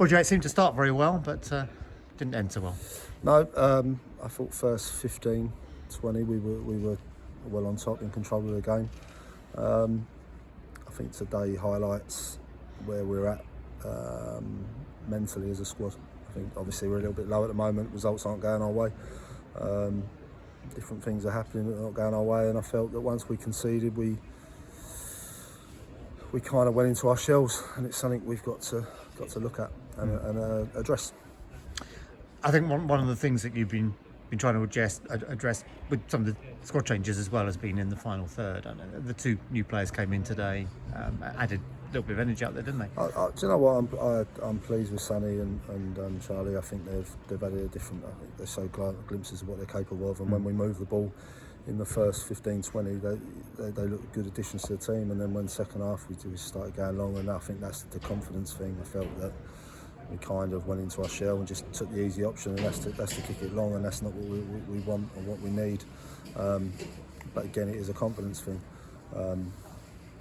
Well, it seemed to start very well, but didn't end so well. No, I thought first 15, 20 we were well on top, in control of the game. I think today highlights where we're at mentally as a squad. I think obviously we're a little bit low at the moment. Results aren't going our way. Different things are happening that are not going our way, and I felt that once we conceded, we kind of went into our shells, and it's something we've got to look at and address. I think one of the things that you've been trying to address with some of the squad changes as well has been in the final third. I know the two new players came in today, added a little bit of energy out there, didn't they? Do you know what? I'm pleased with Sonny and Charlie. I think they've added a different. I think they show glimpses of what they're capable of, and when we move the ball in the first 15-20, they look good additions to the team. And then when second half we started going long, and I think that's the confidence thing. I felt that we kind of went into our shell and just took the easy option, and that's to kick it long, and that's not what we want or what we need. But again, it is a confidence thing.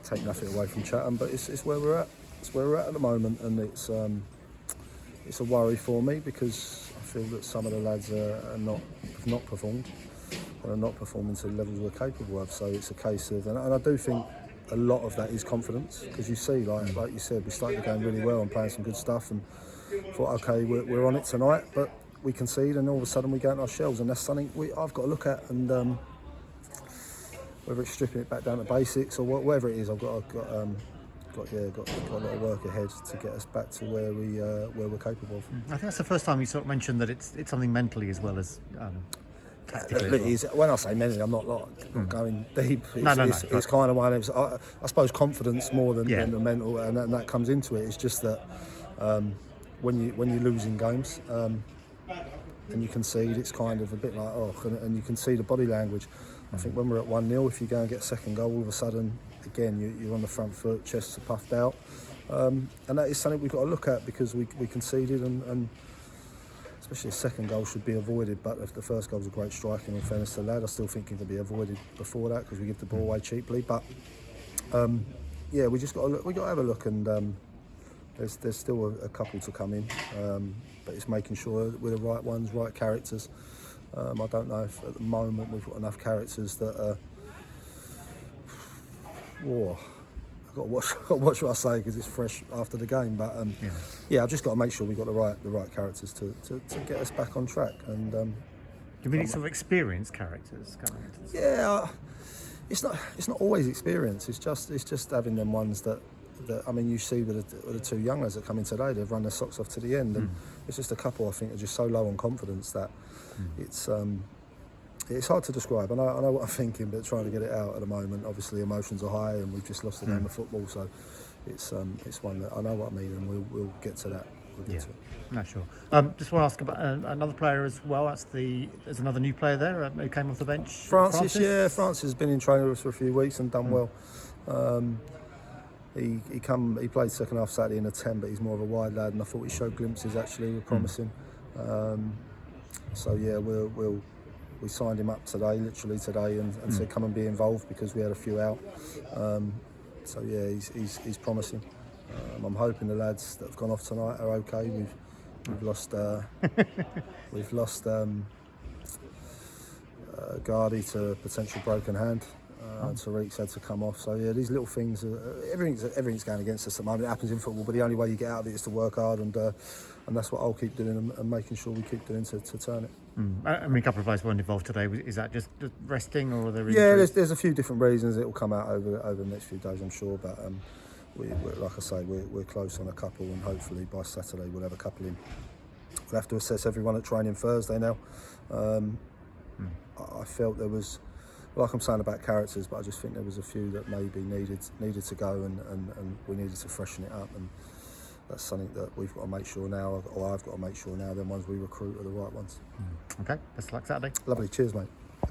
Take nothing away from Chatham, but it's where we're at. It's where we're at the moment, and it's a worry for me because I feel that some of the lads have not performed and are not performing to the levels we're capable of. So it's a case of, and I do think a lot of that is confidence, because you see, like you said, we started the game really well and playing some good stuff, and thought, okay, we're on it tonight, but we concede, and all of a sudden we go into our shells, and that's something I've got to look at, and whether it's stripping it back down to basics or whatever it is, I've got a lot of work ahead to get us back to where we're capable of. I think that's the first time you sort of mentioned that it's something mentally as well as tactically. It is. When I say mentally, I'm not going deep. It's kind of one of, I suppose, confidence more than the mental, and that comes into it. It's just that when you're losing games and you concede, it's kind of a bit like and you can see the body language. I think when we're at 1-0, if you go and get a second goal, all of a sudden, again, you're on the front foot, chests are puffed out, and that is something we've got to look at, because we conceded, and especially the second goal should be avoided. But if the first goal was a great striking, in fairness to the lad, I still think it could be avoided before that, because we give the ball away cheaply. But we just got to look. We got to have a look, and there's still a couple to come in, but it's making sure we're the right ones, right characters. I don't know if at the moment we've got enough characters that are. I've got to watch what I say, because it's fresh after the game. But I've just got to make sure we've got the right characters to get us back on track. And do you mean it's sort of experienced characters? Yeah, it's not always experience. It's just having them ones that I mean, you see with the two young lads that come in today, they've run their socks off to the end, and it's just a couple I think are just so low on confidence that it's hard to describe. I know what I'm thinking, but trying to get it out at the moment. Obviously, emotions are high, and we've just lost the game of football, so it's one that I know what I mean, and we'll get to that. To it. No, sure. Just want to ask about another player as well. There's another new player there who came off the bench. Francis. Yeah, Francis has been in training with us for a few weeks and done well. He played second half Saturday in a 10, but he's more of a wide lad, and I thought he showed glimpses actually were promising. So yeah, we signed him up literally today, and said come and be involved, because we had a few out. So yeah, he's promising. I'm hoping the lads that have gone off tonight are okay. We've lost Gardy to potential broken hand. Tariq's had to come off. So yeah, these little things, everything's going against us at the moment. It happens in football, but the only way you get out of it is to work hard, and that's what I'll keep doing, and making sure we keep doing to turn it. I mean, a couple of players weren't involved today. Is that just resting, or are there? Yeah, there's a few different reasons. It will come out over the next few days, I'm sure. But we're, like I say, we're close on a couple, and hopefully by Saturday we'll have a couple in. We'll have to assess everyone at training Thursday now. I felt there was, like I'm saying about characters, but I just think there was a few that maybe needed to go, and we needed to freshen it up, and that's something that we've got to make sure now, or I've got to make sure now, the ones we recruit are the right ones. Okay, best of luck Saturday. Lovely, cheers mate.